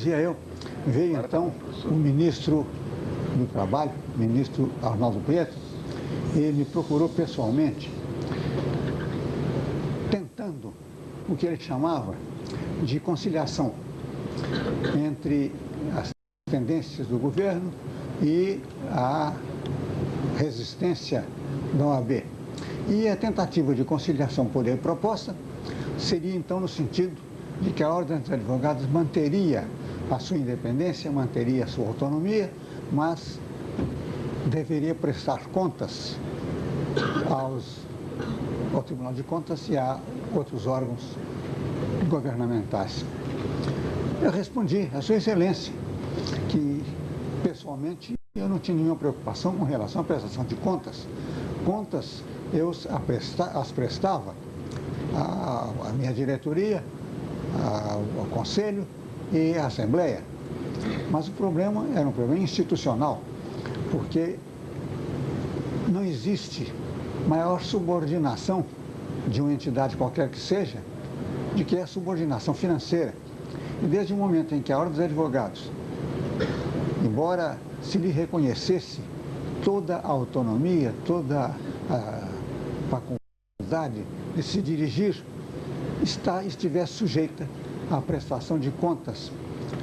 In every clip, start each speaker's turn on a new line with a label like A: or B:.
A: dizia eu, veio então o ministro do Trabalho, o ministro Arnaldo Prieto, ele me procurou pessoalmente, tentando o que ele chamava de conciliação entre as tendências do governo e a resistência da OAB. E a tentativa de conciliação por ele proposta seria então no sentido de que a Ordem dos Advogados manteria a sua independência, manteria a sua autonomia, mas deveria prestar contas ao Tribunal de Contas e a outros órgãos governamentais. Eu respondi a Sua Excelência que, pessoalmente, eu não tinha nenhuma preocupação com relação à prestação de contas. Contas eu as prestava à minha diretoria, ao Conselho e à Assembleia. Mas o problema era um problema institucional, porque não existe maior subordinação de uma entidade qualquer que seja, de que é a subordinação financeira. E desde o momento em que a Ordem dos Advogados, embora se lhe reconhecesse toda a autonomia, toda a faculdade de se dirigir, estivesse sujeita à prestação de contas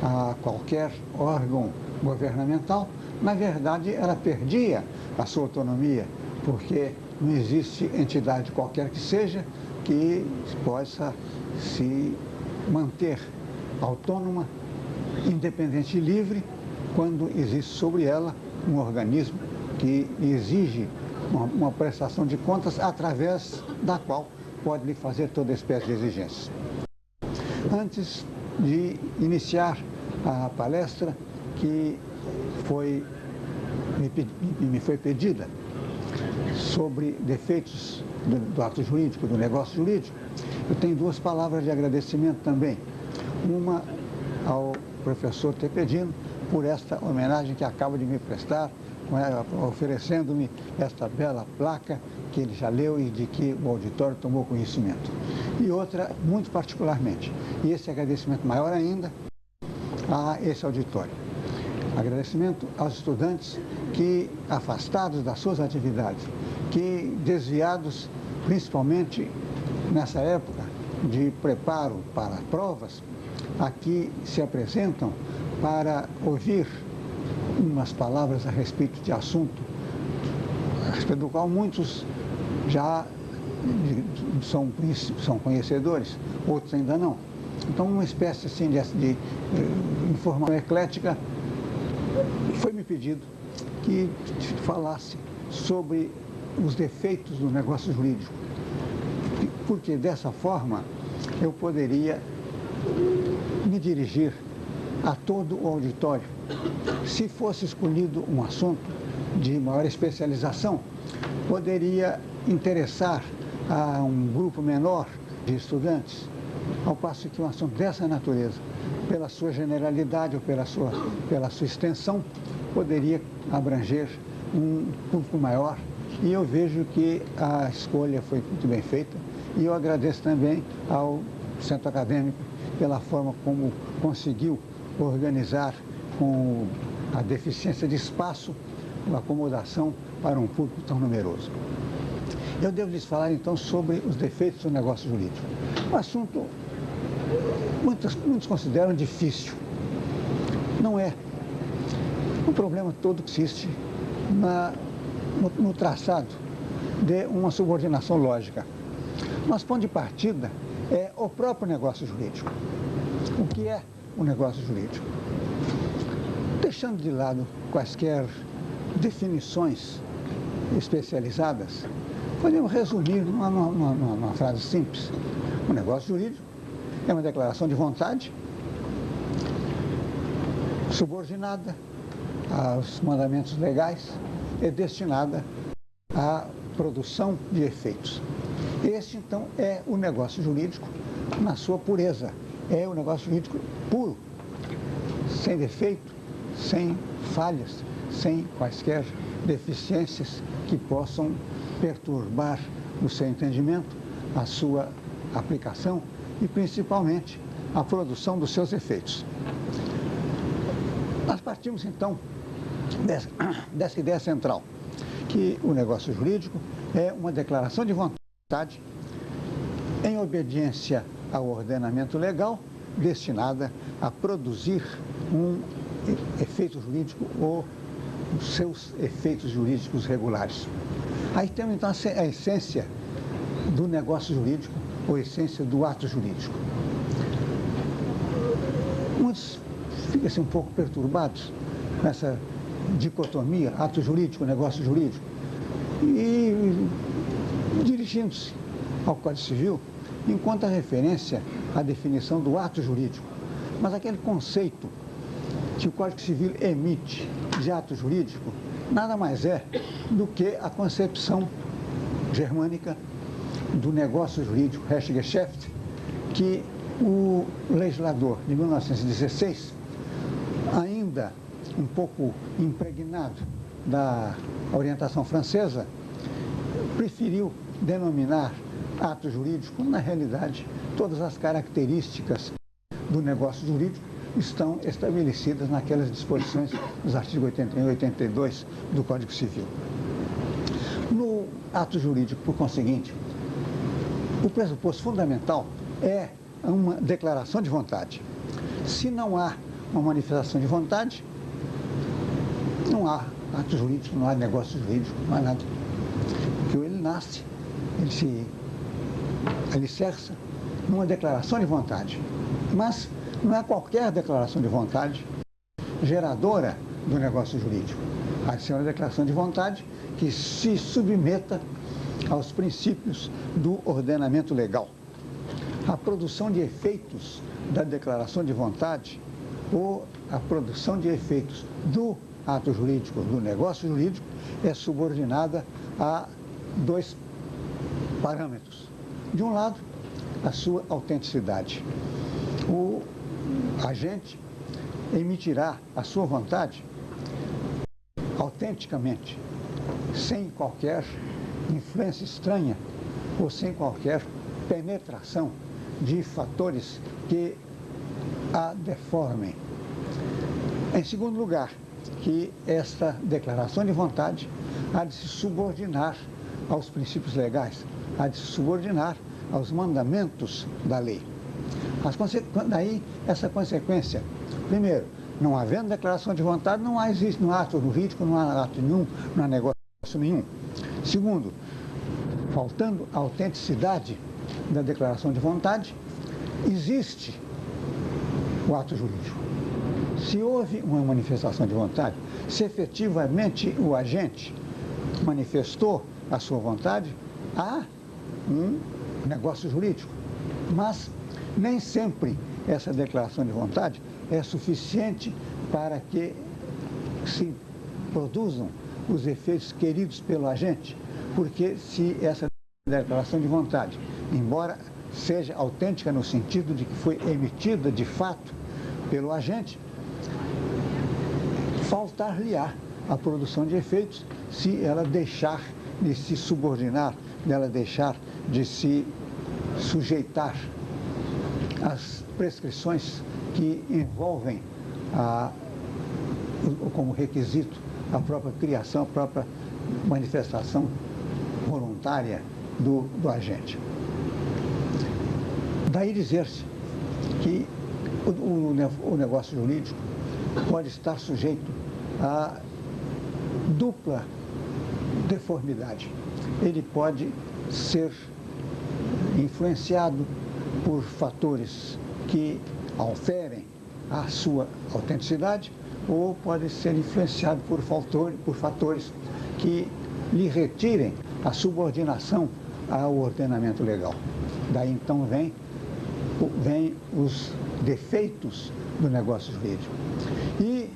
A: a qualquer órgão governamental, na verdade ela perdia a sua autonomia, porque não existe entidade qualquer que seja que possa se manter autônoma, independente e livre, quando existe sobre ela um organismo que exige uma prestação de contas através da qual pode lhe fazer toda espécie de exigências. Antes de iniciar a palestra que me foi pedida sobre defeitos do ato jurídico, do negócio jurídico, eu tenho duas palavras de agradecimento também. Uma ao professor Tepedino por esta homenagem que acaba de me prestar, oferecendo-me esta bela placa que ele já leu e de que o auditório tomou conhecimento. E outra, muito particularmente, e esse agradecimento maior ainda, a esse auditório. Agradecimento aos estudantes que, afastados das suas atividades, que desviados principalmente nessa época de preparo para provas, aqui se apresentam para ouvir umas palavras a respeito de assunto, a respeito do qual muitos já são conhecedores, outros ainda não. Então, uma espécie assim de informação eclética, foi-me pedido que falasse sobre os defeitos do negócio jurídico, porque dessa forma eu poderia me dirigir a todo o auditório. Se fosse escolhido um assunto de maior especialização, poderia interessar a um grupo menor de estudantes, ao passo que um assunto dessa natureza, pela sua generalidade ou pela sua extensão, poderia abranger um público maior. E eu vejo que a escolha foi muito bem feita e eu agradeço também ao Centro Acadêmico pela forma como conseguiu organizar com a deficiência de espaço, a acomodação para um público tão numeroso. Eu devo lhes falar então sobre os defeitos do negócio jurídico. Um assunto muitos consideram difícil. Não é. O problema todo consiste no traçado de uma subordinação lógica. Nosso ponto de partida é o próprio negócio jurídico. O que é o negócio jurídico? Deixando de lado quaisquer definições especializadas, podemos resumir numa frase simples. O negócio jurídico é uma declaração de vontade subordinada aos mandamentos legais e destinada à produção de efeitos. Este, então, é o negócio jurídico na sua pureza. É o negócio jurídico puro, sem defeito, sem falhas, sem quaisquer deficiências que possam perturbar o seu entendimento, a sua aplicação e, principalmente, a produção dos seus efeitos. Partimos, então, dessa ideia central, que o negócio jurídico é uma declaração de vontade em obediência ao ordenamento legal, destinada a produzir um efeito jurídico ou os seus efeitos jurídicos regulares. Aí temos, então, a essência do negócio jurídico ou a essência do ato jurídico. Muitos ficam assim, um pouco perturbados com essa dicotomia, ato jurídico, negócio jurídico, e dirigindo-se ao Código Civil, encontra referência à definição do ato jurídico. Mas aquele conceito que o Código Civil emite de ato jurídico nada mais é do que a concepção germânica do negócio jurídico, Rechtsgeschäft, que o legislador de 1916, ainda um pouco impregnado da orientação francesa, preferiu denominar ato jurídico. Na realidade, todas as características do negócio jurídico estão estabelecidas naquelas disposições dos artigos 81 e 82 do Código Civil. No ato jurídico, por conseguinte, o pressuposto fundamental é uma declaração de vontade. Se não há uma manifestação de vontade, não há ato jurídico, não há negócio jurídico, não há nada. Porque ele nasce, ele se alicerça numa declaração de vontade. Mas não é qualquer declaração de vontade geradora do negócio jurídico. Há de ser uma declaração de vontade que se submeta aos princípios do ordenamento legal. A produção de efeitos da declaração de vontade ou a produção de efeitos do ato jurídico, do negócio jurídico, é subordinada a dois parâmetros. De um lado, a sua autenticidade. O agente emitirá a sua vontade autenticamente, sem qualquer influência estranha ou sem qualquer penetração de fatores que a deformem. Em segundo lugar, que esta declaração de vontade há de se subordinar aos princípios legais, há de se subordinar aos mandamentos da lei. Daí, essa consequência, primeiro, não havendo declaração de vontade, não há ato jurídico, não há ato nenhum, não há negócio nenhum. Segundo, faltando a autenticidade da declaração de vontade, existe o ato jurídico. Se houve uma manifestação de vontade, se efetivamente o agente manifestou a sua vontade, há um negócio jurídico. Mas nem sempre essa declaração de vontade é suficiente para que se produzam os efeitos queridos pelo agente, porque se essa declaração de vontade, embora seja autêntica no sentido de que foi emitida de fato pelo agente, faltar-lhe-á a produção de efeitos se ela deixar de se subordinar, dela deixar de se sujeitar às prescrições que envolvem como requisito a própria criação, a própria manifestação voluntária do agente. Daí dizer-se que o negócio jurídico pode estar sujeito a dupla deformidade. Ele pode ser influenciado por fatores que alterem a sua autenticidade ou pode ser influenciado por fatores que lhe retirem a subordinação ao ordenamento legal. Daí então vem os defeitos do negócio jurídico. E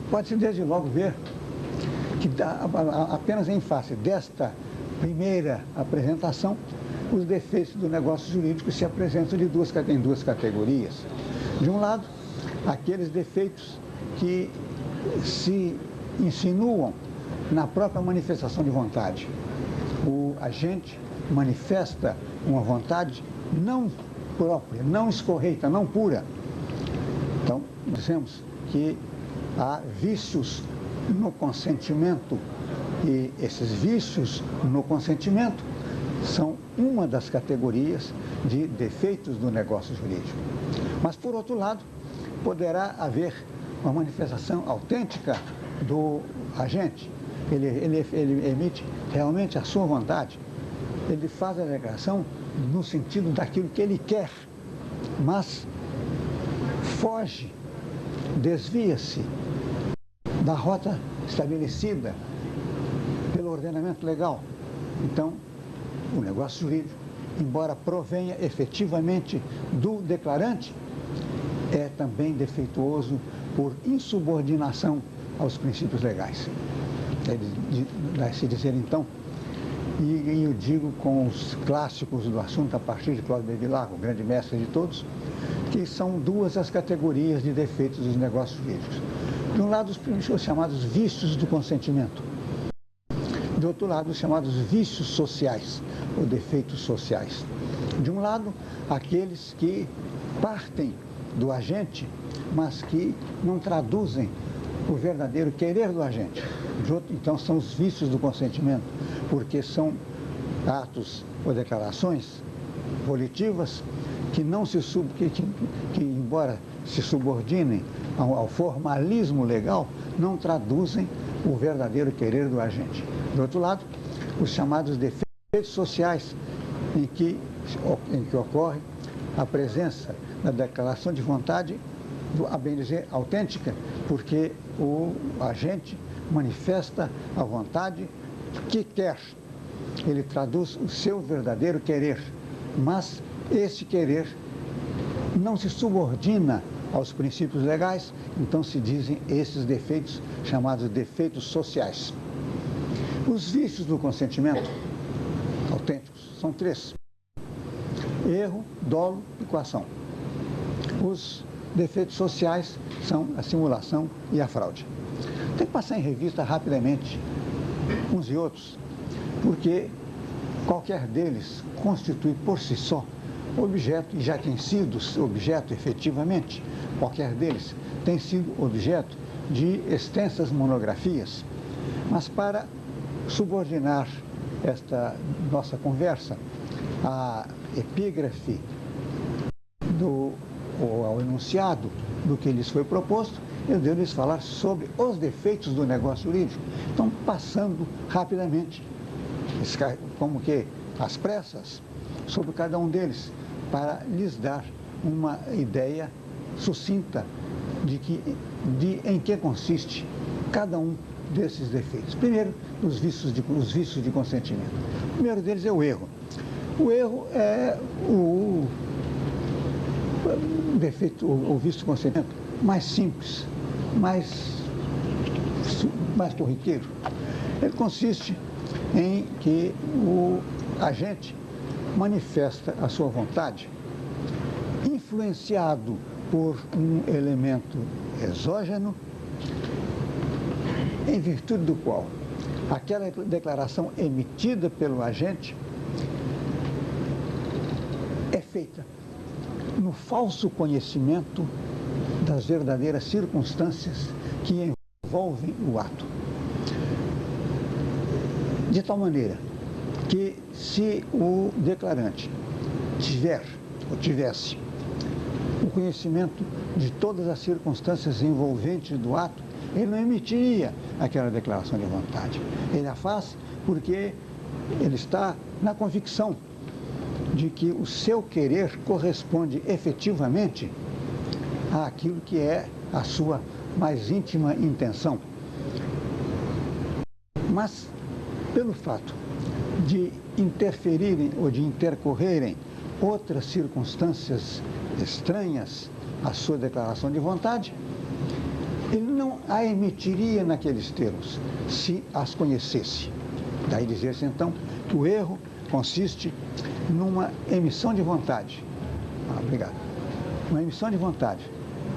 A: pode-se desde logo ver que apenas em face desta primeira apresentação, os defeitos do negócio jurídico se apresentam em duas categorias. De um lado, aqueles defeitos que se insinuam na própria manifestação de vontade. O agente manifesta uma vontade não própria, não escorreita, não pura. Então, dizemos que há vícios no consentimento, e esses vícios no consentimento são uma das categorias de defeitos do negócio jurídico. Mas, por outro lado, poderá haver uma manifestação autêntica do agente. Ele emite realmente a sua vontade, ele faz a declaração no sentido daquilo que ele quer, mas foge, desvia-se da rota estabelecida pelo ordenamento legal. Então, o negócio jurídico, embora provenha efetivamente do declarante, é também defeituoso por insubordinação aos princípios legais. Vai se dizer, então, e eu digo com os clássicos do assunto a partir de Cláudio Bevilacqua, o grande mestre de todos, que são duas as categorias de defeitos dos negócios jurídicos. De um lado, os chamados vícios do consentimento. De outro lado, os chamados vícios sociais, ou defeitos sociais. De um lado, aqueles que partem do agente, mas que não traduzem o verdadeiro querer do agente. De outro, então, são os vícios do consentimento, porque são atos ou declarações volitivas que não se que embora se subordinem ao formalismo legal, não traduzem o verdadeiro querer do agente. Do outro lado, os chamados defeitos sociais, em que ocorre a presença da declaração de vontade, a bem dizer, autêntica, porque o agente manifesta a vontade que quer. Ele traduz o seu verdadeiro querer, mas esse querer não se subordina aos princípios legais, então se dizem esses defeitos chamados defeitos sociais. Os vícios do consentimento autênticos são três: erro, dolo e coação. Os defeitos sociais são a simulação e a fraude. Tem que passar em revista rapidamente uns e outros, porque qualquer deles constitui por si só objeto, e já tem sido objeto efetivamente, qualquer deles tem sido objeto de extensas monografias. Mas para subordinar esta nossa conversa à epígrafe ao enunciado do que lhes foi proposto, eu devo lhes falar sobre os defeitos do negócio jurídico. Então, passando rapidamente, como que às pressas, sobre cada um deles, para lhes dar uma ideia sucinta em que consiste cada um desses defeitos. Primeiro, os vícios de consentimento. O primeiro deles é o erro. O erro é o defeito, o vício de consentimento mais simples, mais corriqueiro. Ele consiste em que o agente manifesta a sua vontade influenciado por um elemento exógeno, em virtude do qual aquela declaração emitida pelo agente é feita no falso conhecimento das verdadeiras circunstâncias que envolvem o ato. De tal maneira que, se o declarante tivesse o conhecimento de todas as circunstâncias envolventes do ato, ele não emitiria aquela declaração de vontade. Ele a faz porque ele está na convicção de que o seu querer corresponde efetivamente àquilo que é a sua mais íntima intenção. Mas, pelo fato de interferirem ou de intercorrerem outras circunstâncias estranhas à sua declaração de vontade, ele não a emitiria naqueles termos, se as conhecesse. Daí dizer-se, então, que o erro consiste numa emissão de vontade. Obrigado. Uma emissão de vontade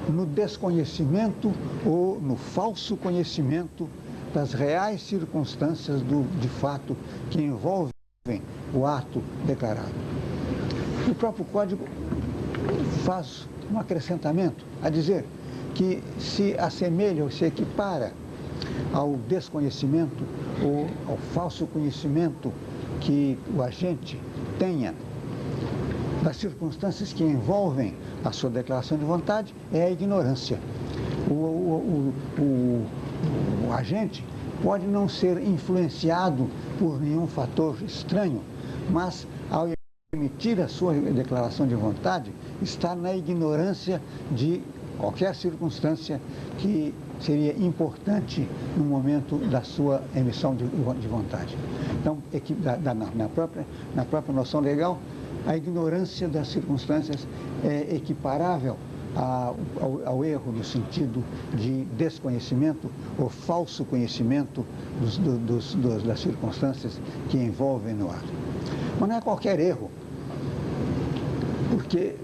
A: no desconhecimento ou no falso conhecimento das reais circunstâncias de fato que envolvem o ato declarado. O próprio Código faz um acrescentamento a dizer que se assemelha ou se equipara ao desconhecimento ou ao falso conhecimento que o agente tenha das circunstâncias que envolvem a sua declaração de vontade, é a ignorância. O agente pode não ser influenciado por nenhum fator estranho, mas ao emitir a sua declaração de vontade, está na ignorância de qualquer circunstância que seria importante no momento da sua emissão de vontade. Então, na própria noção legal, a ignorância das circunstâncias é equiparável ao erro no sentido de desconhecimento ou falso conhecimento das circunstâncias que envolvem no ato. Mas não é qualquer erro, porque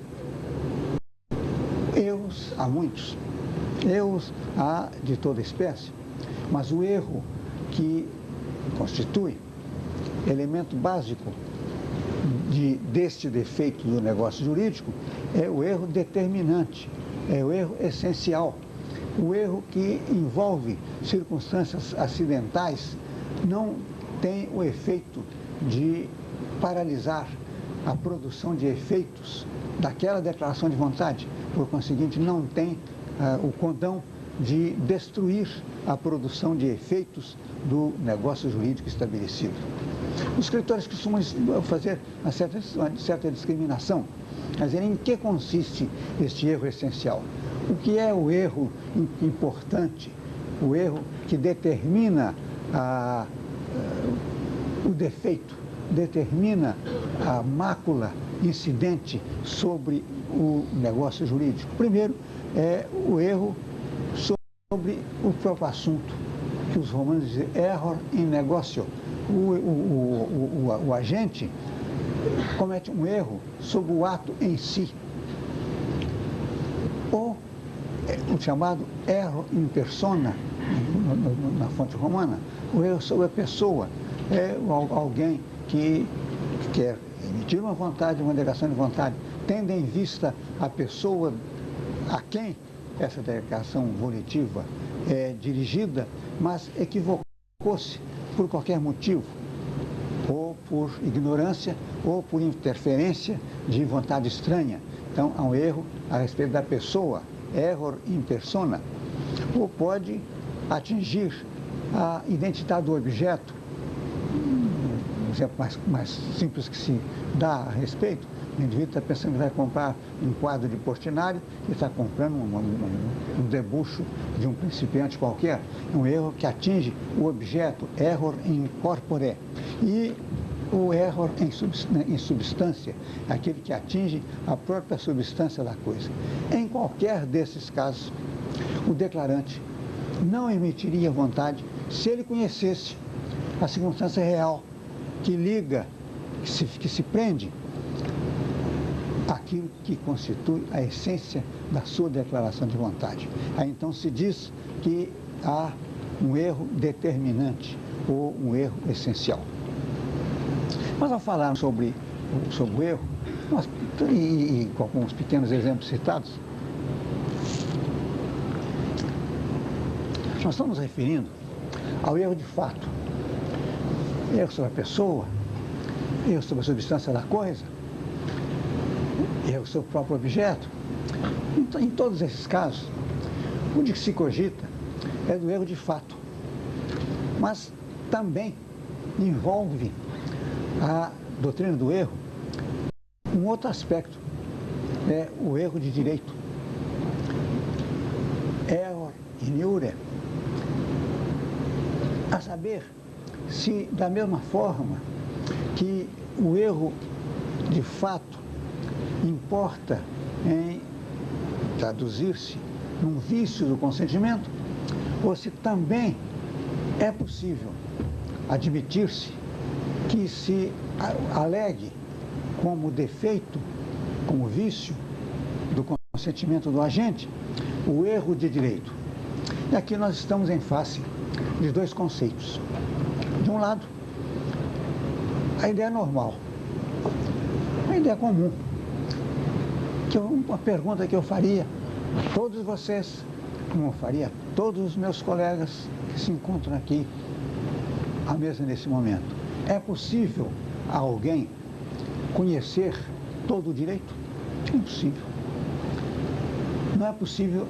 A: erros há muitos, erros há de toda espécie, mas o erro que constitui elemento básico deste defeito do negócio jurídico é o erro determinante, é o erro essencial, o erro que envolve circunstâncias acidentais não tem o efeito de paralisar a produção de efeitos daquela declaração de vontade, por conseguinte não tem o condão de destruir a produção de efeitos do negócio jurídico estabelecido. Os escritores costumam fazer uma certa discriminação, mas em que consiste este erro essencial? O que é o erro importante, o erro que determina o defeito, determina a mácula incidente sobre o negócio jurídico? Primeiro, é o erro sobre o próprio assunto, que os romanos dizem error in negotio. O agente comete um erro sobre o ato em si, ou o chamado error in persona, na fonte romana, o erro sobre a pessoa, é alguém que quer emitir uma vontade, uma declaração de vontade, tendo em vista a pessoa a quem essa declaração volitiva é dirigida, mas equivocou-se por qualquer motivo, ou por ignorância, ou por interferência de vontade estranha. Então, há um erro a respeito da pessoa, error in persona, ou pode atingir a identidade do objeto. Um exemplo mais simples que se dá a respeito: o indivíduo está pensando que vai comprar um quadro de Portinari e está comprando um debuxo de um principiante qualquer. É um erro que atinge o objeto, error in corpore. E o error em substância, aquele que atinge a própria substância da coisa. Em qualquer desses casos, o declarante não emitiria vontade se ele conhecesse a circunstância real que liga, que se prende aquilo que constitui a essência da sua declaração de vontade. Aí então se diz que há um erro determinante ou um erro essencial. Mas ao falar sobre o erro, e com alguns pequenos exemplos citados, nós estamos referindo ao erro de fato, erro sobre a pessoa, erro sobre a substância da coisa, erro sobre o próprio objeto. Então, em todos esses casos, o de que se cogita é do erro de fato, mas também envolve a doutrina do erro um outro aspecto, é o erro de direito. Error in iure, a saber, se da mesma forma que o erro de fato importa em traduzir-se num vício do consentimento, ou se também é possível admitir-se que se alegue como defeito, como vício do consentimento do agente, o erro de direito. E aqui nós estamos em face de dois conceitos. De um lado, a ideia normal, a ideia comum, uma pergunta que eu faria a todos vocês como faria todos os meus colegas que se encontram aqui à mesa nesse momento. É possível a alguém conhecer todo o direito? É impossível. Não é possível,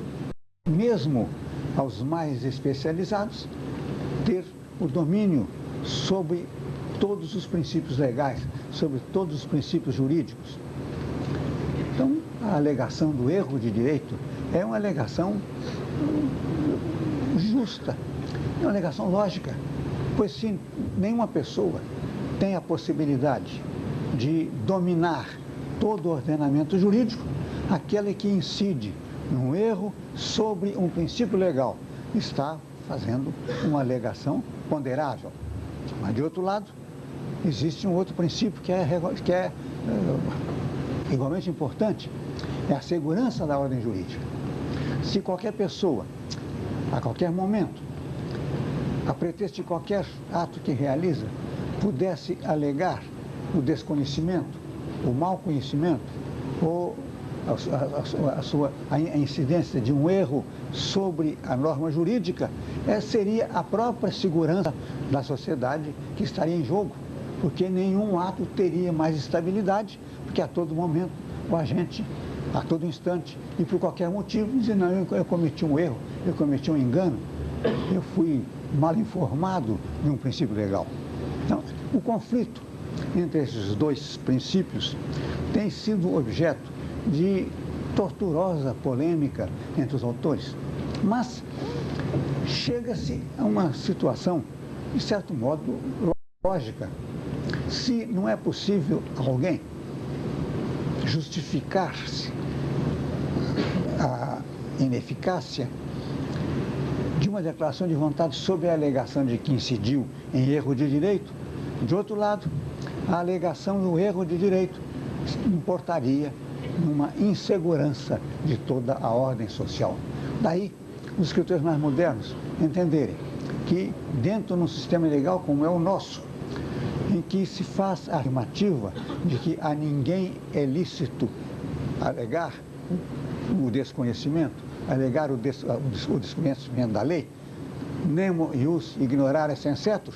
A: mesmo aos mais especializados, ter o domínio sobre todos os princípios legais, sobre todos os princípios jurídicos. Então, a alegação do erro de direito é uma alegação justa, é uma alegação lógica, pois se nenhuma pessoa tem a possibilidade de dominar todo o ordenamento jurídico, aquele que incide num erro sobre um princípio legal está fazendo uma alegação ponderável. Mas, de outro lado, existe um outro princípio que é igualmente importante, é a segurança da ordem jurídica. Se qualquer pessoa, a qualquer momento, a pretexto de qualquer ato que realiza, pudesse alegar o desconhecimento, o mau conhecimento ou a incidência de um erro sobre a norma jurídica, seria a própria segurança da sociedade que estaria em jogo, porque nenhum ato teria mais estabilidade, porque a todo momento o agente, a todo instante e por qualquer motivo, dizer, não, eu cometi um erro, eu cometi um engano, eu fui mal informado de um princípio legal. Então, o conflito entre esses dois princípios tem sido objeto de torturosa polêmica entre os autores, mas chega-se a uma situação, de certo modo, lógica. Se não é possível alguém justificar-se a ineficácia de uma declaração de vontade sob a alegação de que incidiu em erro de direito, de outro lado, a alegação do erro de direito importaria numa insegurança de toda a ordem social. Daí, os escritores mais modernos entenderem que dentro de um sistema legal como é o nosso, em que se faz a afirmativa de que a ninguém é lícito alegar o desconhecimento, alegar o desconhecimento da lei, nemo ius ignorare sensetur,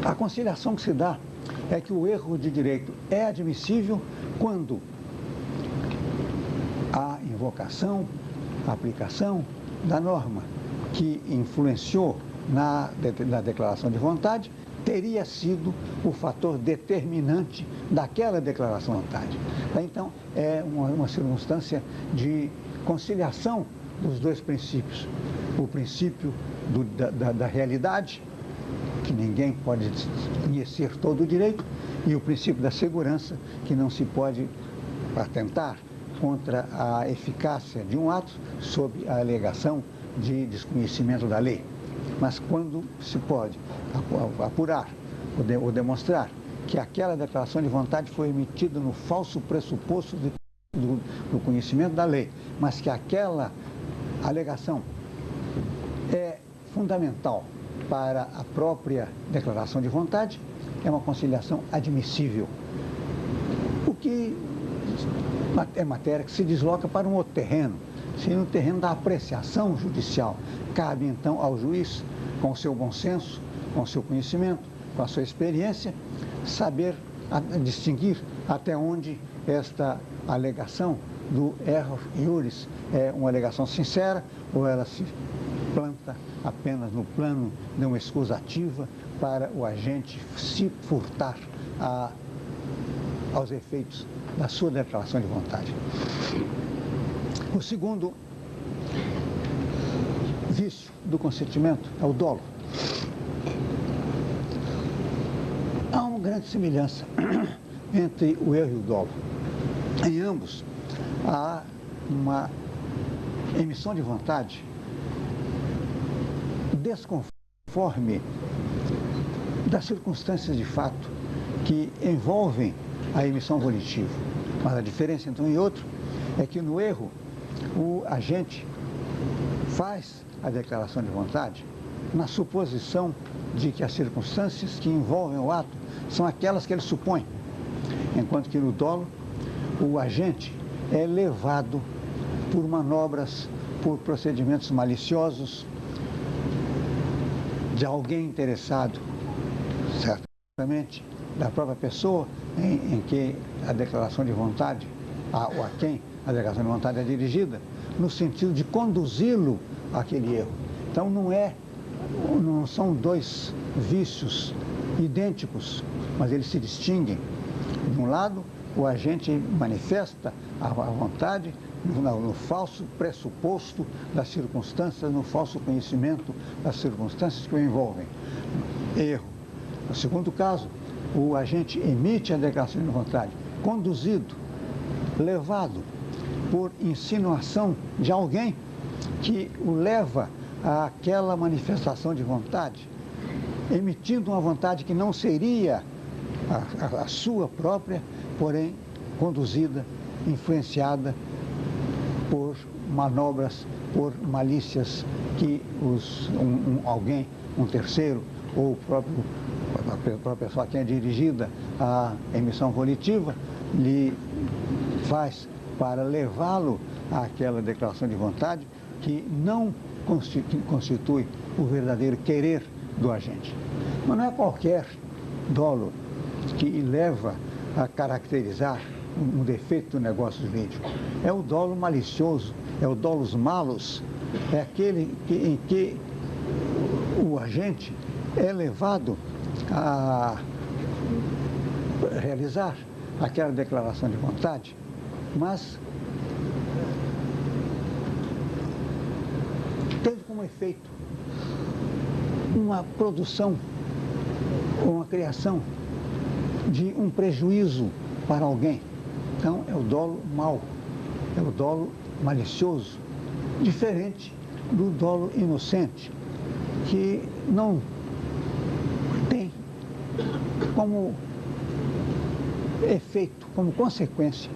A: a conciliação que se dá é que o erro de direito é admissível quando a invocação, a aplicação da norma que influenciou na declaração de vontade teria sido o fator determinante daquela declaração de vontade. Então, é uma circunstância de conciliação dos dois princípios. O princípio da realidade, que ninguém pode conhecer todo o direito, e o princípio da segurança, que não se pode atentar contra a eficácia de um ato sob a alegação de desconhecimento da lei. Mas quando se pode apurar ou demonstrar que aquela declaração de vontade foi emitida no falso pressuposto do conhecimento da lei, mas que aquela alegação é fundamental para a própria declaração de vontade, é uma conciliação admissível. O que é matéria que se desloca para um outro terreno, se no terreno da apreciação judicial. Cabe então ao juiz, com o seu bom senso, com o seu conhecimento, com a sua experiência, saber distinguir até onde esta alegação do error iuris é uma alegação sincera ou ela se planta apenas no plano de uma excusativa para o agente se furtar aos efeitos da sua declaração de vontade. O segundo vício do consentimento é o dolo. Há uma grande semelhança entre o erro e o dolo. Em ambos, há uma emissão de vontade desconforme das circunstâncias de fato que envolvem a emissão volitiva. Mas a diferença entre um e outro é que no erro, o agente faz a declaração de vontade na suposição de que as circunstâncias que envolvem o ato são aquelas que ele supõe, enquanto que no dolo, o agente é levado por manobras por procedimentos maliciosos de alguém interessado, certamente, da própria pessoa em que a declaração de vontade, ou a quem a declaração de vontade é dirigida, no sentido de conduzi-lo àquele erro. Então, não são dois vícios idênticos, mas eles se distinguem. De um lado, o agente manifesta a vontade no falso pressuposto das circunstâncias, no falso conhecimento das circunstâncias que o envolvem. Erro. No segundo caso, o agente emite a declaração de vontade, conduzido, levado por insinuação de alguém que o leva àquela manifestação de vontade, emitindo uma vontade que não seria a sua própria, porém conduzida, influenciada por manobras, por malícias que alguém, um terceiro, ou a própria pessoa a quem é dirigida a emissão volitiva, lhe faz para levá-lo àquela declaração de vontade que não constitui o verdadeiro querer do agente. Mas não é qualquer dolo que leva a caracterizar um defeito do negócio jurídico. É o dolo malicioso, é o dolus malus, é aquele em que o agente é levado a realizar aquela declaração de vontade, mas teve como efeito uma produção ou uma criação de um prejuízo para alguém. Então, é o dolo mau, é o dolo malicioso, diferente do dolo inocente, que não tem como efeito, como consequência,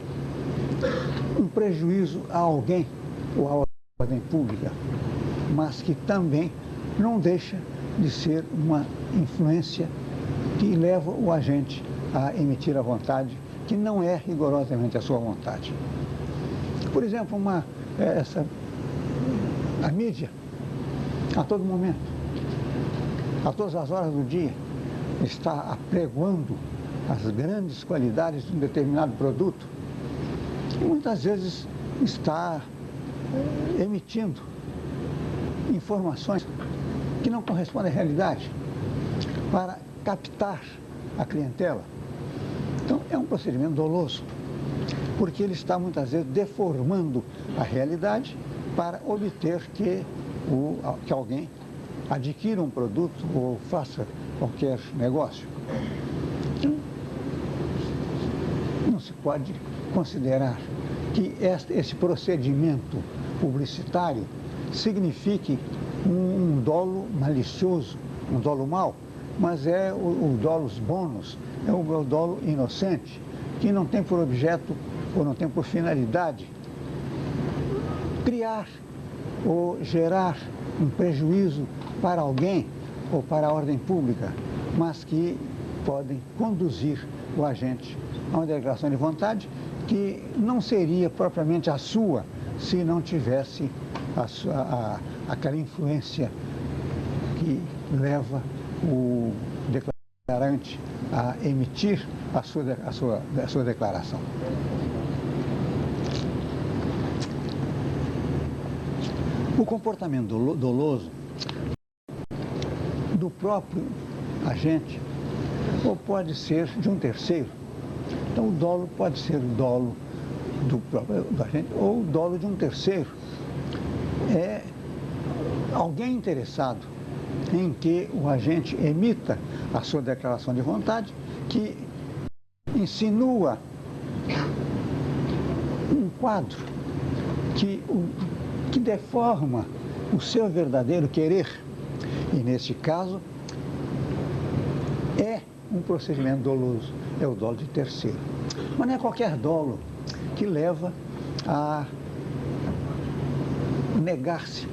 A: um prejuízo a alguém ou à ordem pública, mas que também não deixa de ser uma influência que leva o agente a emitir a vontade que não é rigorosamente a sua vontade. Por exemplo, a mídia, a todo momento, a todas as horas do dia, está apregoando as grandes qualidades de um determinado produto e muitas vezes está emitindo informações que não correspondem à realidade para captar a clientela. Então, é um procedimento doloso, porque ele está muitas vezes deformando a realidade para obter que alguém adquira um produto ou faça qualquer negócio. Então, não se pode considerar que esse procedimento publicitário signifique um dolo malicioso, um dolo mau, mas é o dolus bonus, é o dolo inocente, que não tem por objeto ou não tem por finalidade criar ou gerar um prejuízo para alguém ou para a ordem pública, mas que podem conduzir o agente a uma declaração de vontade que não seria propriamente a sua se não tivesse aquela influência que leva o declarante a emitir a sua declaração. O comportamento doloso do próprio agente ou pode ser de um terceiro. Então, o dolo pode ser o dolo do próprio agente ou o dolo de um terceiro. É alguém interessado em que o agente emita a sua declaração de vontade, que insinua um quadro que deforma o seu verdadeiro querer. E, nesse caso, é um procedimento doloso, é o dolo de terceiro. Mas não é qualquer dolo que leva a negar-se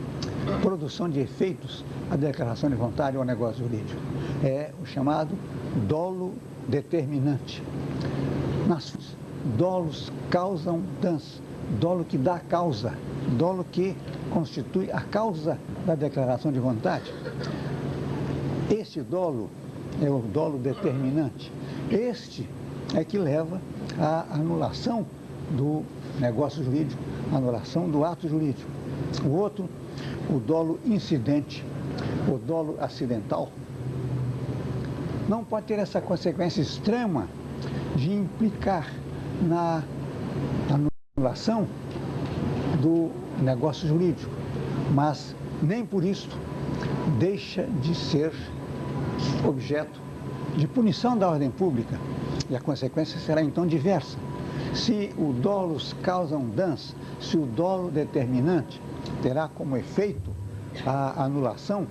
A: produção de efeitos à declaração de vontade ou ao negócio jurídico. É o chamado dolo determinante. Dolos causam dans, dolo que dá causa, dolo que constitui a causa da declaração de vontade. Este dolo é o dolo determinante. Este é que leva à anulação do negócio jurídico, anulação do ato jurídico. O outro, o dolo incidente, o dolo acidental, não pode ter essa consequência extrema de implicar na anulação do negócio jurídico, mas nem por isso deixa de ser objeto de punição da ordem pública, e a consequência será então diversa. Se o dolus causam dans, se o dolo determinante terá como efeito a anulação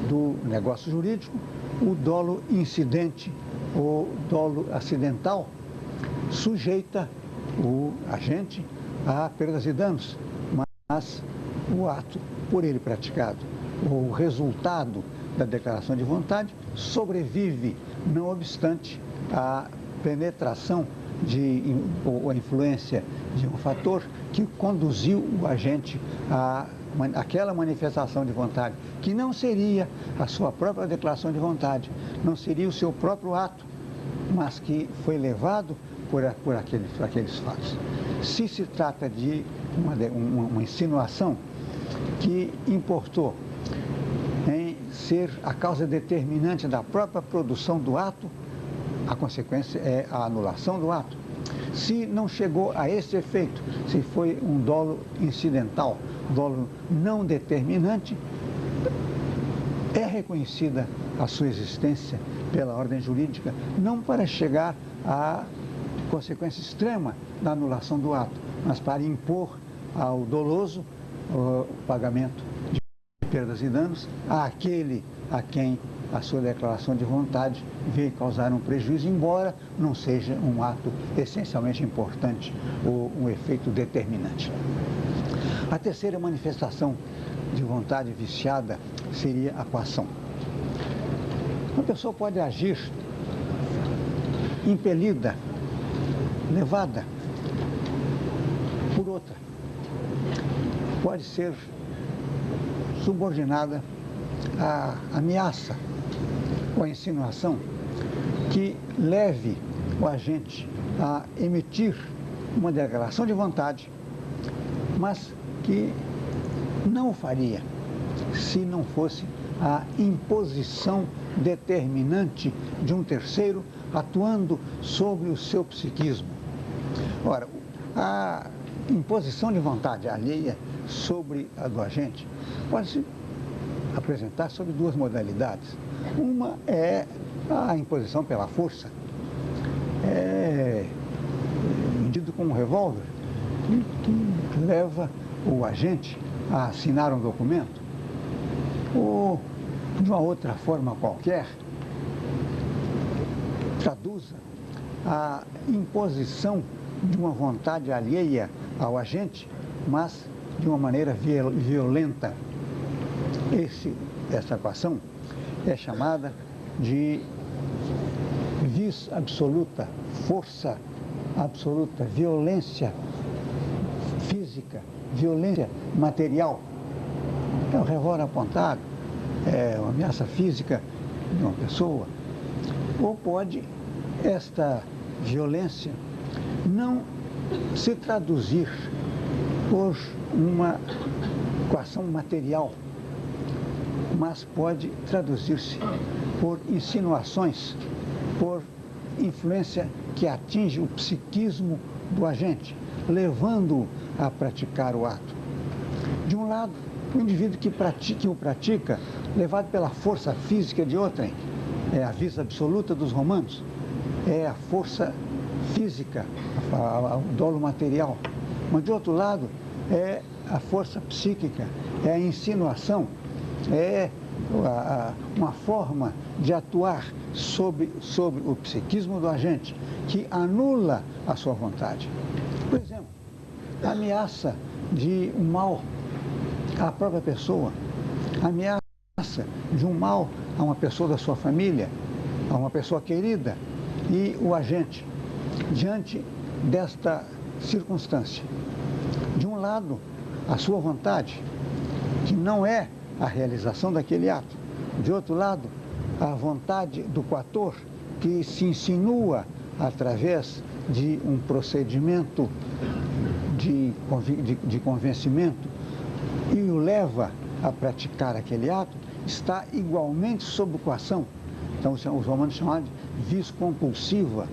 A: do negócio jurídico, o dolo incidente ou dolo acidental sujeita o agente a perdas e danos, mas o ato por ele praticado, o resultado da declaração de vontade sobrevive, não obstante a penetração ou a influência de um fator que conduziu o agente àquela manifestação de vontade, que não seria a sua própria declaração de vontade, não seria o seu próprio ato, mas que foi levado por aqueles fatos. Se se trata de uma insinuação que importou em ser a causa determinante da própria produção do ato, a consequência é a anulação do ato. Se não chegou a esse efeito, se foi um dolo incidental, dolo não determinante, é reconhecida a sua existência pela ordem jurídica, não para chegar à consequência extrema da anulação do ato, mas para impor ao doloso o pagamento de perdas e danos àquele a quem a sua declaração de vontade veio causar um prejuízo, embora não seja um ato essencialmente importante ou um efeito determinante. A terceira manifestação de vontade viciada seria a coação. Uma pessoa pode agir impelida, levada por outra. Pode ser subordinada à ameaça ou à insinuação que leve o agente a emitir uma declaração de vontade, mas que não o faria se não fosse a imposição determinante de um terceiro atuando sobre o seu psiquismo. Ora, a imposição de vontade alheia sobre a do agente pode se apresentar sob duas modalidades. Uma é a imposição pela força, medido com um revólver, que leva o agente a assinar um documento, ou de uma outra forma qualquer, traduza a imposição de uma vontade alheia ao agente, mas de uma maneira violenta. Essa equação é chamada de vis absoluta, força absoluta, violência física, violência material. É um revólver apontado, é uma ameaça física de uma pessoa. Ou pode esta violência não se traduzir por uma coação material, mas pode traduzir-se por insinuações, por influência que atinge o psiquismo do agente, levando-o a praticar o ato. De um lado, o indivíduo que o pratica, levado pela força física de outrem, é a vis absoluta dos romanos, é a força física, o dolo material. Mas, de outro lado, é a força psíquica, é a insinuação, é uma forma de atuar sobre o psiquismo do agente, que anula a sua vontade. Por exemplo, a ameaça de um mal à própria pessoa, a ameaça de um mal a uma pessoa da sua família, a uma pessoa querida, e o agente, diante desta circunstância, de um lado, a sua vontade, que não é a realização daquele ato. De outro lado, a vontade do coator, que se insinua através de um procedimento de convencimento e o leva a praticar aquele ato, está igualmente sob coação. Então, os romanos chamavam de vis compulsiva.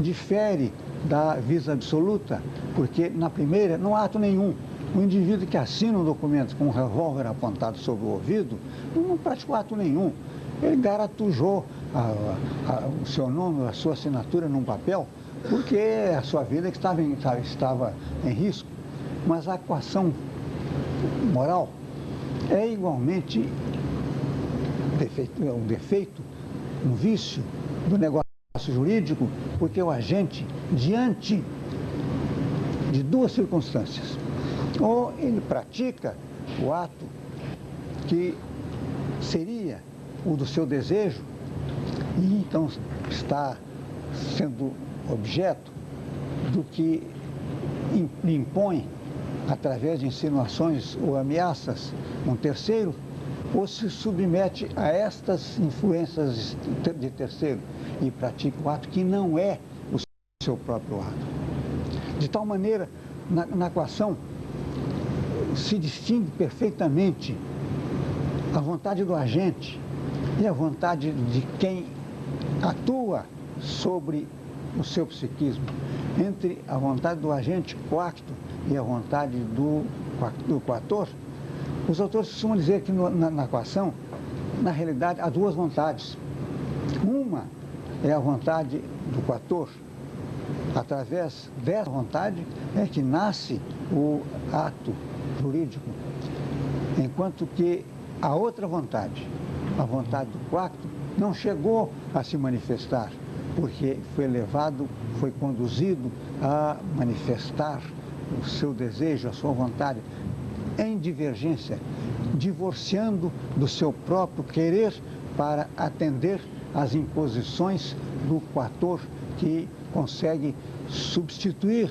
A: Difere da vis absoluta, porque na primeira não há ato nenhum. O indivíduo que assina um documento com um revólver apontado sobre o ouvido não praticou ato nenhum. Ele garatujou o seu nome, a sua assinatura num papel, porque a sua vida estava em risco. Mas a coação moral é igualmente um defeito, um vício do negócio jurídico, porque o agente, diante de duas circunstâncias, ou ele pratica o ato que seria o do seu desejo, e então está sendo objeto do que lhe impõe, através de insinuações ou ameaças, um terceiro, ou se submete a estas influências de terceiro e pratica o ato que não é o seu próprio ato. De tal maneira, na coação, se distingue perfeitamente a vontade do agente e a vontade de quem atua sobre o seu psiquismo, entre a vontade do agente coacto e a vontade do coator. Os autores costumam dizer que na coação, na realidade, há duas vontades. Uma é a vontade do coator. Através dessa vontade é que nasce o ato jurídico, enquanto que a outra vontade, a vontade do coacto, não chegou a se manifestar, porque foi conduzido a manifestar o seu desejo, a sua vontade, em divergência, divorciando do seu próprio querer para atender às imposições do coator, que consegue substituir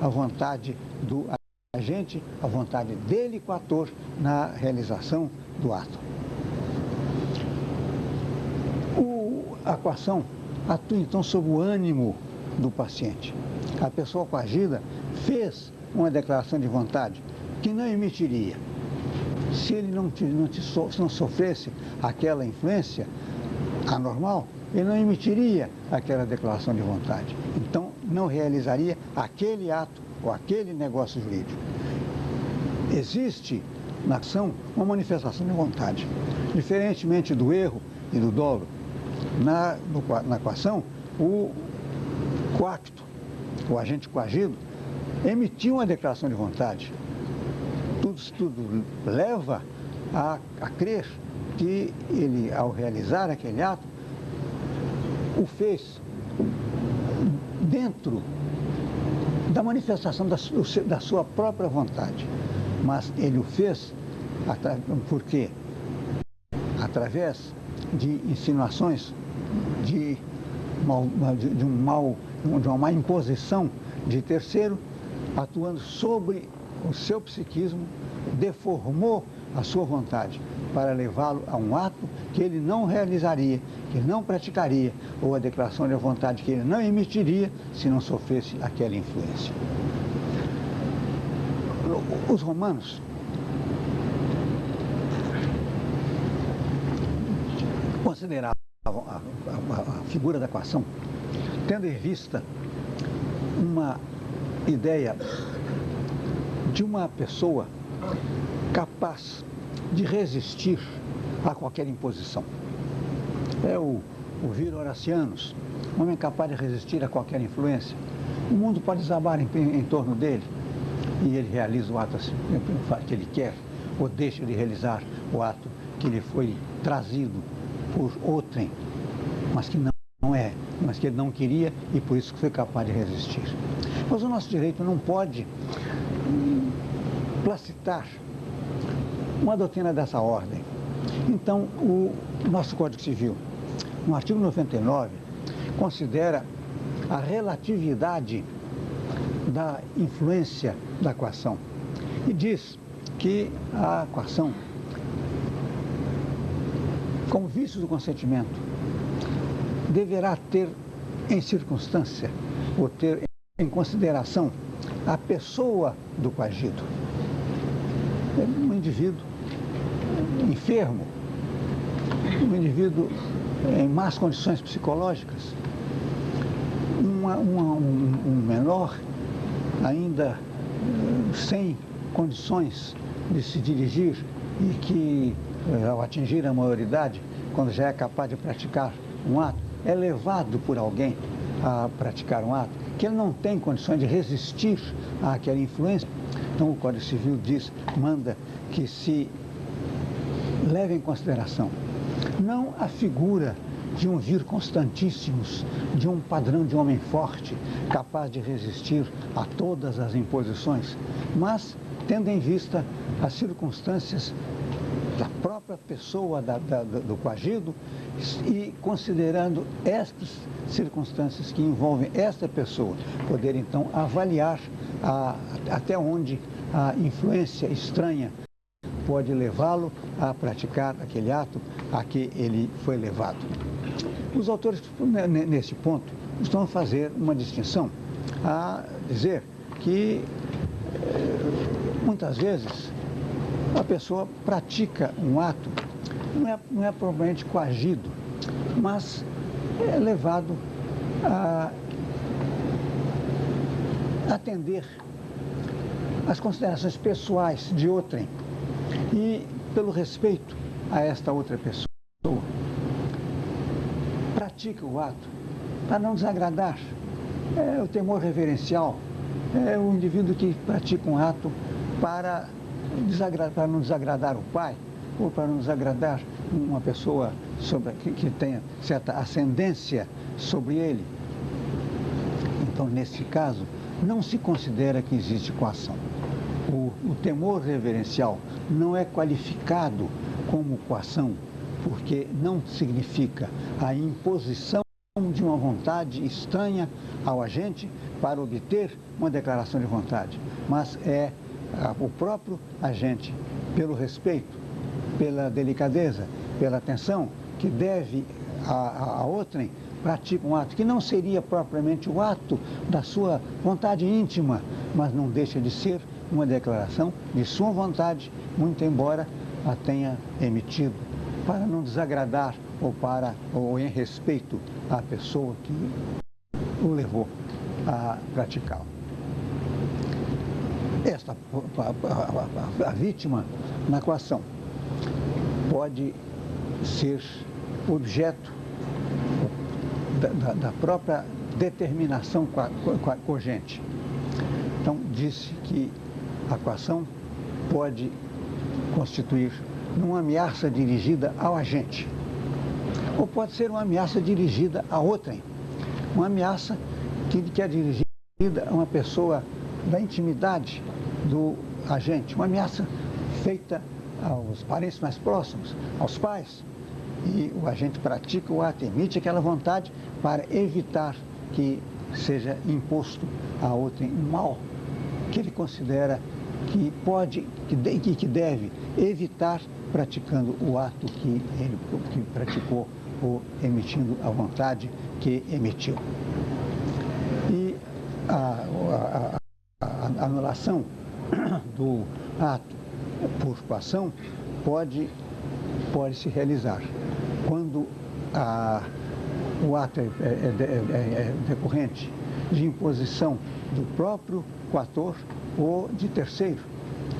A: a vontade do agente, a vontade dele, coator, na realização do ato. A coação atua então sob o ânimo do paciente. A pessoa coagida fez uma declaração de vontade que não emitiria se ele não sofresse aquela influência anormal. Ele não emitiria aquela declaração de vontade. Então, não realizaria aquele ato ou aquele negócio jurídico. Existe na ação uma manifestação de vontade. Diferentemente do erro e do dolo, na coação, o coacto, o agente coagido, emitiu uma declaração de vontade. Tudo leva a crer que ele, ao realizar aquele ato, o fez dentro da manifestação da sua própria vontade. Mas ele o fez porque, através de insinuações de uma má imposição de terceiro, atuando sobre o seu psiquismo, deformou a sua vontade para levá-lo a um ato que ele não realizaria, que não praticaria, ou a declaração de vontade que ele não emitiria se não sofresse aquela influência. Os romanos consideravam a figura da coação, tendo em vista uma ideia de uma pessoa capaz de resistir a qualquer imposição. É o Vir Horacianus, um homem capaz de resistir a qualquer influência. O mundo pode desabar em torno dele e ele realiza o ato que ele quer, ou deixa de realizar o ato que lhe foi trazido por outrem, mas que mas que ele não queria e por isso que foi capaz de resistir. Mas o nosso direito não pode placitar uma doutrina dessa ordem. Então, o nosso Código Civil, no artigo 99, considera a relatividade da influência da coação e diz que a coação como vício do consentimento, deverá ter em circunstância ou ter em consideração a pessoa do coagido. Um indivíduo enfermo, um indivíduo em más condições psicológicas, um menor ainda sem condições de se dirigir e que, ao atingir a maioridade, quando já é capaz de praticar um ato, é levado por alguém a praticar um ato, que ele não tem condições de resistir àquela influência. Então o Código Civil manda que se leve em consideração não a figura de um vir constantíssimos, de um padrão de homem forte, capaz de resistir a todas as imposições, mas tendo em vista as circunstâncias da própria pessoa do coagido e considerando estas circunstâncias que envolvem esta pessoa, poder então avaliar até onde a influência estranha pode levá-lo a praticar aquele ato a que ele foi levado. Os autores, nesse ponto, estão a fazer uma distinção, a dizer que muitas vezes a pessoa pratica um ato, não é propriamente coagido, mas é levado a atender às considerações pessoais de outrem e pelo respeito a esta outra pessoa, pratica o ato para não desagradar. É o temor reverencial, é o indivíduo que pratica um ato para não desagradar o pai, ou para não desagradar uma pessoa que tenha certa ascendência sobre ele. Então, nesse caso, não se considera que existe coação. O temor reverencial não é qualificado como coação, porque não significa a imposição de uma vontade estranha ao agente para obter uma declaração de vontade, mas é o próprio agente, pelo respeito, pela delicadeza, pela atenção que deve a outrem, pratica um ato que não seria propriamente o ato da sua vontade íntima, mas não deixa de ser uma declaração de sua vontade, muito embora a tenha emitido para não desagradar ou em respeito à pessoa que o levou a praticá-lo. A vítima na coação pode ser objeto da própria determinação cogente. Então, disse que a coação pode constituir uma ameaça dirigida ao agente, ou pode ser uma ameaça dirigida a outrem, uma ameaça que é dirigida a uma pessoa da intimidade do agente, uma ameaça feita aos parentes mais próximos, aos pais, e o agente pratica o ato, emite aquela vontade para evitar que seja imposto a outrem um mal que ele considera que deve evitar praticando o ato que praticou ou emitindo a vontade que emitiu. E a anulação do ato por coação pode se realizar quando o ato é decorrente de imposição do próprio coator ou de terceiro,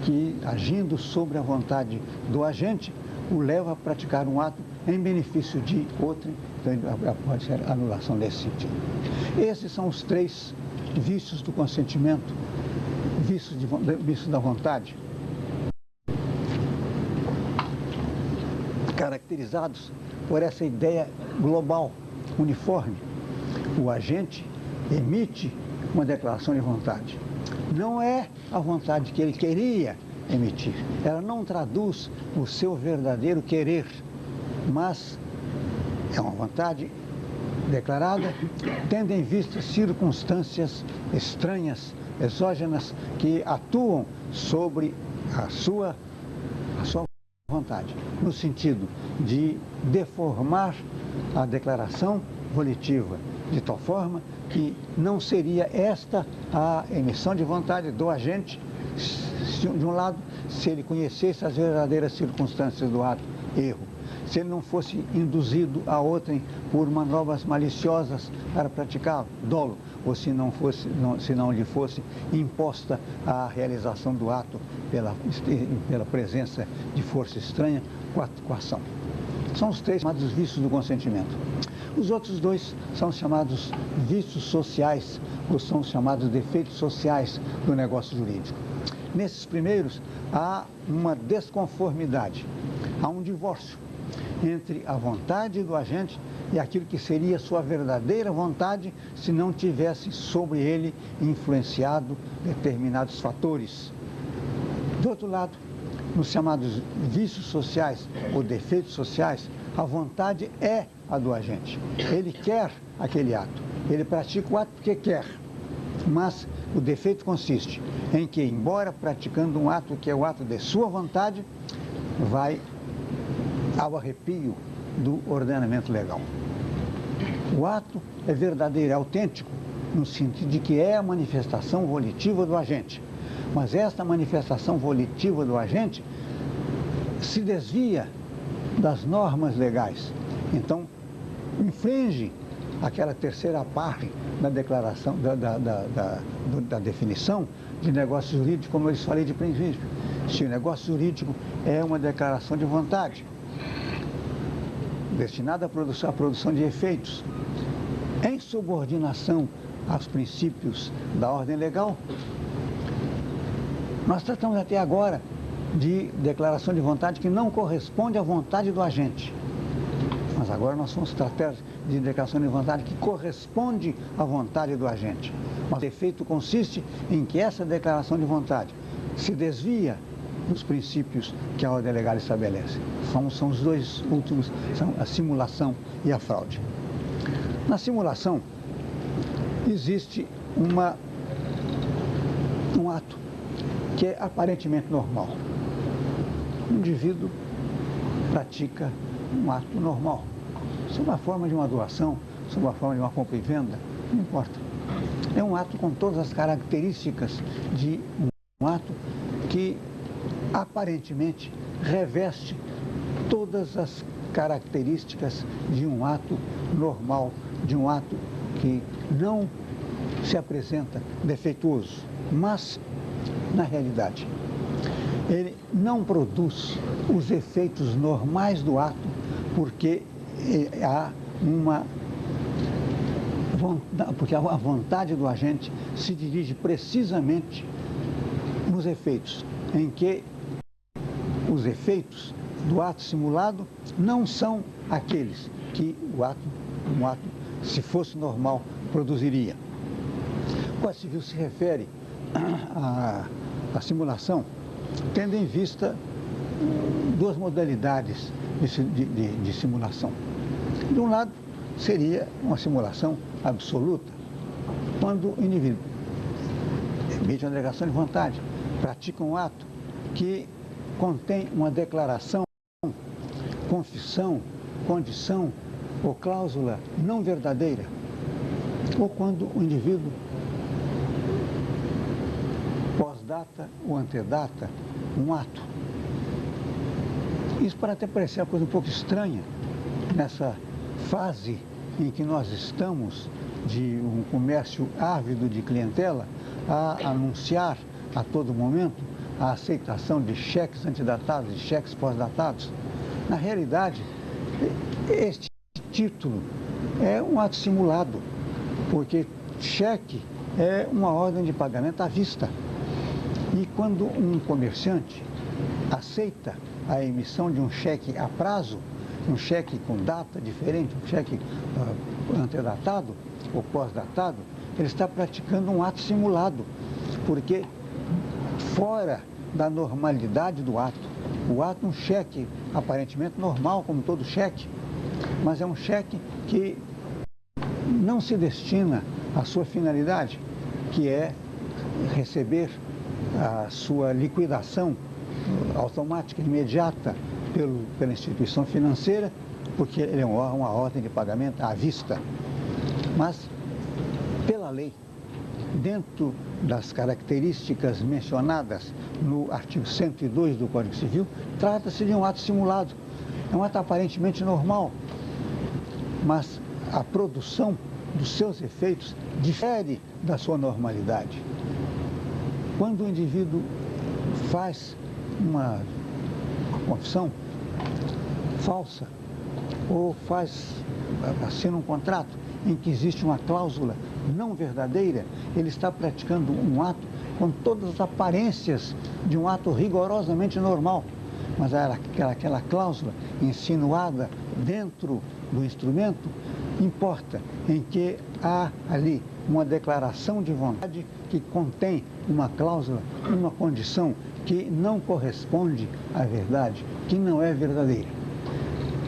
A: que, agindo sobre a vontade do agente, o leva a praticar um ato em benefício de outro, então pode ser anulação nesse sentido. Esses são os três vícios do consentimento, vícios da vontade, caracterizados por essa ideia global, uniforme. O agente emite uma declaração de vontade. Não é a vontade que ele queria emitir. Ela não traduz o seu verdadeiro querer, mas é uma vontade declarada, tendo em vista circunstâncias estranhas, exógenas, que atuam sobre a sua vontade, no sentido de deformar a declaração volitiva de tal forma que não seria esta a emissão de vontade do agente, de um lado, se ele conhecesse as verdadeiras circunstâncias do ato, erro. Se ele não fosse induzido a outrem por manobras maliciosas para praticá-lo, dolo, ou se não lhe fosse imposta a realização do ato pela presença de força estranha, coação. São os três chamados vícios do consentimento. Os outros dois são chamados vícios sociais, ou são chamados defeitos sociais do negócio jurídico. Nesses primeiros, há uma desconformidade, há um divórcio entre a vontade do agente e aquilo que seria sua verdadeira vontade se não tivesse sobre ele influenciado determinados fatores. Do outro lado, nos chamados vícios sociais ou defeitos sociais, a vontade é a do agente. Ele quer aquele ato, ele pratica o ato porque quer, mas o defeito consiste em que, embora praticando um ato que é o ato de sua vontade, vai ao arrepio do ordenamento legal. O ato é verdadeiro, é autêntico, no sentido de que é a manifestação volitiva do agente. Mas esta manifestação volitiva do agente se desvia das normas legais. Então, infringe aquela terceira parte da declaração, da definição de negócio jurídico, como eu lhes falei de princípio. Se o negócio jurídico é uma declaração de vontade, destinada à produção de efeitos, em subordinação aos princípios da ordem legal, nós tratamos até agora de declaração de vontade que não corresponde à vontade do agente. Mas agora nós vamos tratar de declaração de vontade que corresponde à vontade do agente. Mas o defeito consiste em que essa declaração de vontade se desvia dos princípios que a ordem legal estabelece. São os dois últimos, são a simulação e a fraude. Na simulação, existe um ato que é aparentemente normal. O indivíduo pratica um ato normal, sob a forma de uma doação, sob a forma de uma compra e venda, não importa. É um ato com todas as características de um ato que aparentemente reveste todas as características de um ato normal, de um ato que não se apresenta defeituoso, mas, na realidade, ele não produz os efeitos normais do ato porque a vontade do agente se dirige precisamente nos efeitos, em que os efeitos do ato simulado não são aqueles que um ato, se fosse normal, produziria. O Código Civil se refere à simulação, tendo em vista duas modalidades de simulação. De um lado, seria uma simulação absoluta, quando o indivíduo emite uma declaração de vontade, pratica um ato que contém uma declaração, confissão, condição ou cláusula não verdadeira, ou quando o indivíduo pós-data ou antedata um ato. Isso pode até parecer uma coisa um pouco estranha nessa fase em que nós estamos de um comércio ávido de clientela a anunciar a todo momento a aceitação de cheques antedatados, de cheques pós-datados. Na realidade, este título é um ato simulado, porque cheque é uma ordem de pagamento à vista. E quando um comerciante aceita a emissão de um cheque a prazo, um cheque com data diferente, um cheque antedatado ou pós-datado, ele está praticando um ato simulado, porque fora da normalidade do ato. O ato é um cheque aparentemente normal, como todo cheque, mas é um cheque que não se destina à sua finalidade, que é receber a sua liquidação automática, imediata, pela instituição financeira, porque ele é uma ordem de pagamento à vista. Mas, pela lei, dentro das características mencionadas no artigo 102 do Código Civil, trata-se de um ato simulado. É um ato aparentemente normal, mas a produção dos seus efeitos difere da sua normalidade. Quando o indivíduo faz uma confissão falsa ou assina um contrato em que existe uma cláusula não verdadeira, ele está praticando um ato com todas as aparências de um ato rigorosamente normal, mas aquela cláusula insinuada dentro do instrumento importa em que há ali uma declaração de vontade que contém uma cláusula, uma condição que não corresponde à verdade, que não é verdadeira.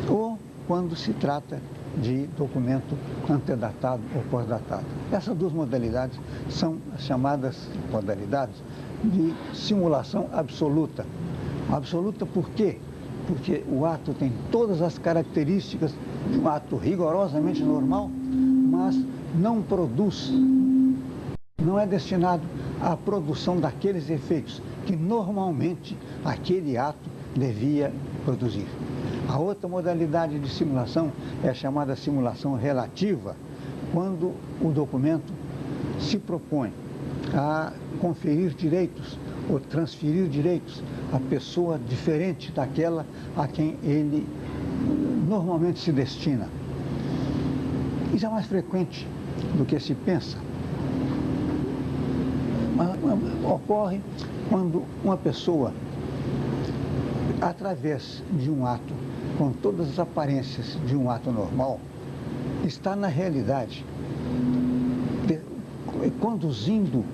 A: Ou quando se trata de documento antedatado ou pós-datado. Essas duas modalidades são as chamadas modalidades de simulação absoluta. Absoluta por quê? Porque o ato tem todas as características de um ato rigorosamente normal, mas não produz, não é destinado à produção daqueles efeitos que normalmente aquele ato devia produzir. A outra modalidade de simulação é a chamada simulação relativa, quando o documento se propõe a conferir direitos ou transferir direitos à pessoa diferente daquela a quem ele normalmente se destina. Isso é mais frequente do que se pensa. Ocorre quando uma pessoa, através de um ato com todas as aparências de um ato normal, está na realidade conduzindo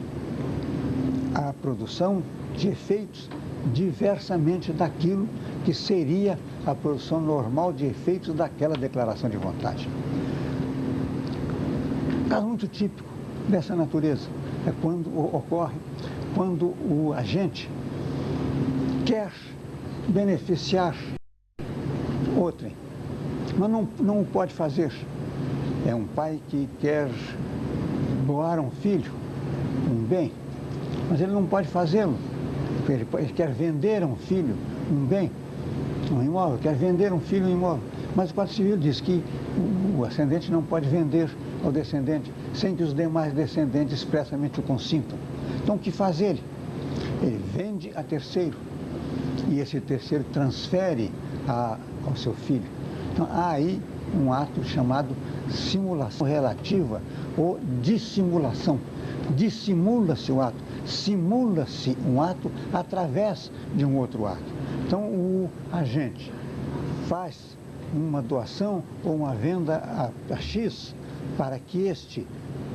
A: a produção de efeitos diversamente daquilo que seria a produção normal de efeitos daquela declaração de vontade. Um caso muito típico dessa natureza ocorre quando o agente quer beneficiar outrem, mas não o pode fazer. É um pai que quer doar a um filho um bem, mas ele não pode fazê-lo. Ele quer vender a um filho um bem, um imóvel, quer vender um filho um imóvel. Mas o Código Civil diz que o ascendente não pode vender ao descendente sem que os demais descendentes expressamente o consintam. Então, o que faz ele? Ele vende a terceiro e esse terceiro transfere ao seu filho. Então, há aí um ato chamado simulação relativa ou dissimulação. Dissimula-se o ato, simula-se um ato através de um outro ato. Então, o agente faz uma doação ou uma venda a X para que este,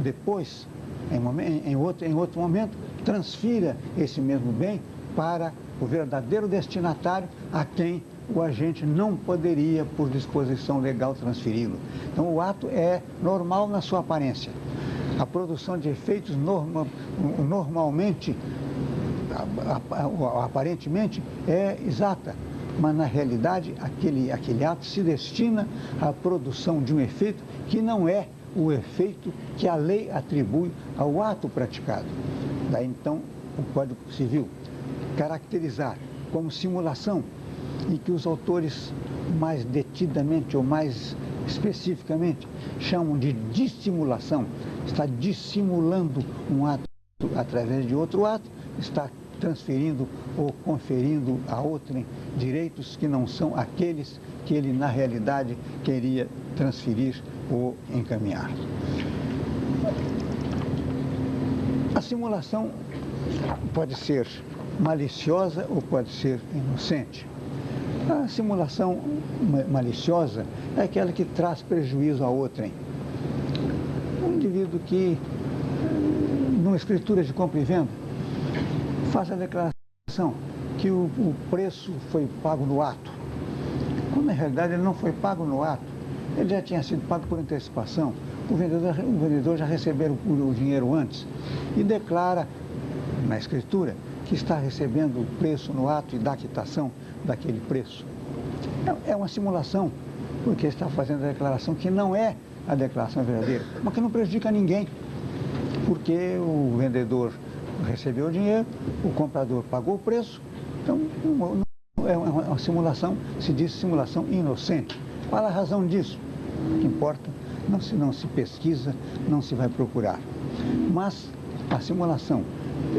A: depois, em outro momento, transfira esse mesmo bem para o verdadeiro destinatário a quem o agente não poderia, por disposição legal, transferi-lo. Então, o ato é normal na sua aparência. A produção de efeitos normalmente, aparentemente, é exata, mas na realidade aquele ato se destina à produção de um efeito que não é o efeito que a lei atribui ao ato praticado. Daí então o Código Civil caracterizar como simulação e que os autores mais detidamente ou mais especificamente chamam de dissimulação. Está dissimulando um ato através de outro ato, está transferindo ou conferindo a outrem direitos que não são aqueles que ele na realidade queria transferir ou encaminhar. A simulação pode ser maliciosa ou pode ser inocente. A simulação maliciosa é aquela que traz prejuízo a outrem. Um indivíduo que, numa escritura de compra e venda, faz a declaração que o preço foi pago no ato, quando na realidade ele não foi pago no ato, ele já tinha sido pago por antecipação, o vendedor já recebeu o dinheiro antes e declara na escritura que está recebendo o preço no ato e dá quitação daquele preço. É uma simulação, porque está fazendo a declaração que não é a declaração verdadeira, mas que não prejudica ninguém, porque o vendedor recebeu o dinheiro, o comprador pagou o preço, então é uma simulação, se diz simulação inocente. Qual a razão disso? O que importa, não se pesquisa, não se vai procurar. Mas a simulação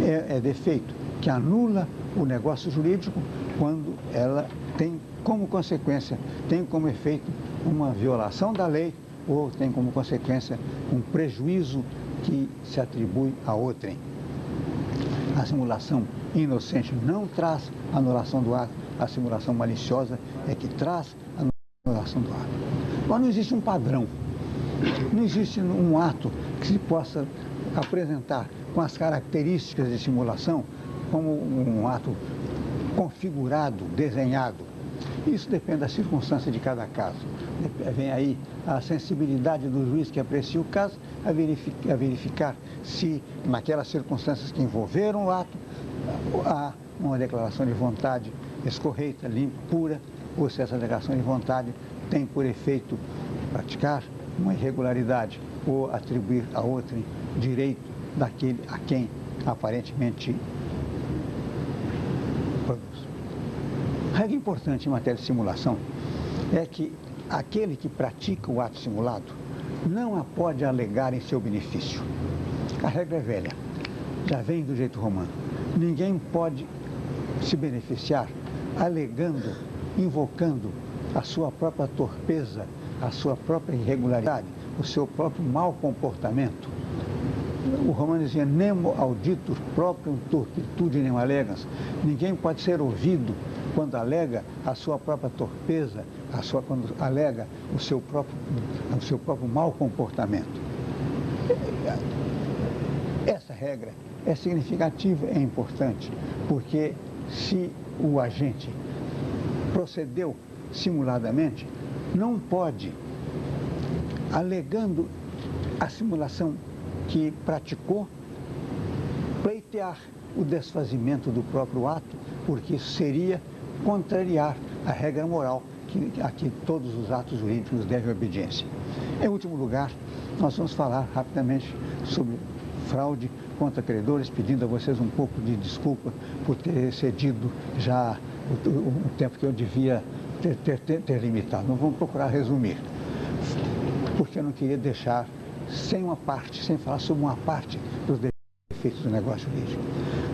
A: é defeito que anula o negócio jurídico quando ela tem como consequência, tem como efeito uma violação da lei ou tem como consequência um prejuízo que se atribui a outrem. A simulação inocente não traz anulação do ato, a simulação maliciosa é que traz anulação do ato. Agora, não existe um padrão, não existe um ato que se possa apresentar com as características de simulação como um ato configurado, desenhado. Isso depende da circunstância de cada caso. Vem aí a sensibilidade do juiz que aprecia o caso a verificar se, naquelas circunstâncias que envolveram o ato, há uma declaração de vontade escorreita, limpa, pura, ou se essa declaração de vontade tem por efeito praticar uma irregularidade ou atribuir a outrem direito daquele a quem aparentemente produz. A regra importante em matéria de simulação é que aquele que pratica o ato simulado não a pode alegar em seu benefício. A regra é velha, já vem do jeito romano. Ninguém pode se beneficiar alegando, invocando a sua própria torpeza, a sua própria irregularidade, o seu próprio mau comportamento. O romano dizia, nemo auditur proprium turpitudinem allegans. Ninguém pode ser ouvido quando alega a sua própria torpeza, quando alega o seu próprio mau comportamento. Essa regra é significativa, é importante, porque se o agente procedeu simuladamente, não pode, alegando a simulação que praticou, pleitear o desfazimento do próprio ato, porque isso seria contrariar a regra moral a que todos os atos jurídicos devem obediência. Em último lugar, nós vamos falar rapidamente sobre fraude contra credores, pedindo a vocês um pouco de desculpa por ter excedido já o tempo que eu devia ter limitado. Nós vamos procurar resumir, porque eu não queria deixar sem falar sobre uma parte dos defeitos do negócio jurídico.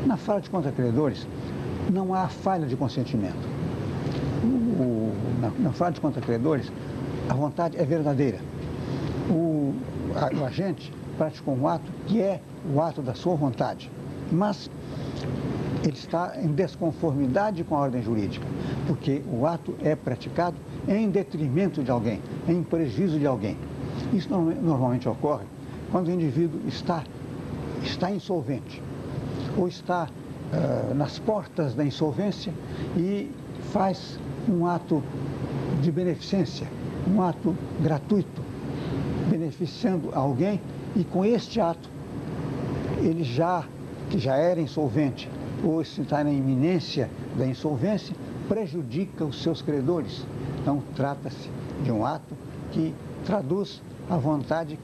A: Na fraude contra credores, não há falha de consentimento. Na fraude contra credores, a vontade é verdadeira. O agente praticou um ato que é o ato da sua vontade, mas ele está em desconformidade com a ordem jurídica, porque o ato é praticado em detrimento de alguém, em prejuízo de alguém. Isso normalmente ocorre quando o indivíduo está insolvente ou está nas portas da insolvência e faz um ato de beneficência, um ato gratuito, beneficiando alguém, e com este ato ele que já era insolvente ou se está na iminência da insolvência, prejudica os seus credores. Então trata-se de um ato que traduz a vontade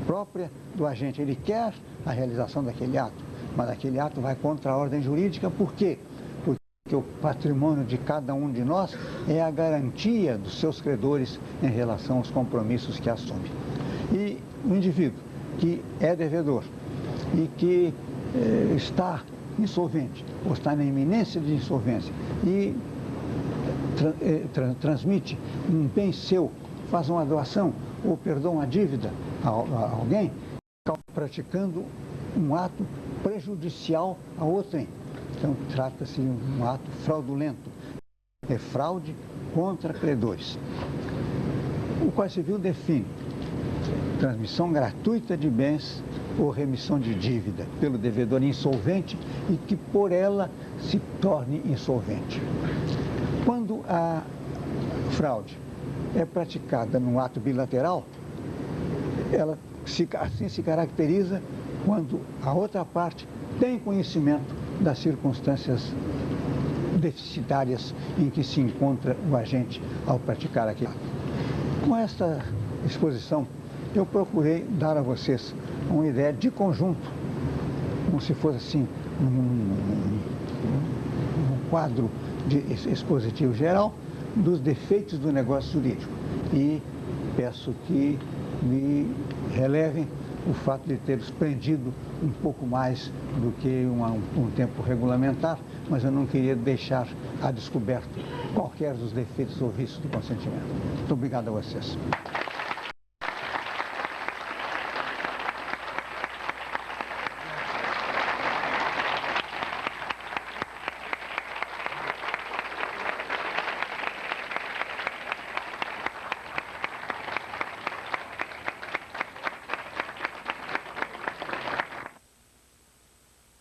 A: própria do agente. Ele quer a realização daquele ato, mas aquele ato vai contra a ordem jurídica. Por quê? Porque o patrimônio de cada um de nós é a garantia dos seus credores em relação aos compromissos que assume. E o indivíduo que é devedor e que está insolvente ou está na iminência de insolvência e transmite um bem seu, faz uma doação ou perdoa uma dívida a alguém, está praticando um ato prejudicial a outrem. Então, trata-se de um ato fraudulento. É fraude contra credores. O Código Civil define transmissão gratuita de bens ou remissão de dívida pelo devedor insolvente e que por ela se torne insolvente. Quando a fraude é praticada num ato bilateral, ela assim se caracteriza quando a outra parte tem conhecimento das circunstâncias deficitárias em que se encontra o agente ao praticar aquilo. Com esta exposição, eu procurei dar a vocês uma ideia de conjunto, como se fosse assim, um quadro expositivo geral dos defeitos do negócio jurídico. E peço que me relevem o fato de ter prendido um pouco mais do que um tempo regulamentar, mas eu não queria deixar a descoberto qualquer dos defeitos ou vícios do consentimento. Muito obrigado a vocês.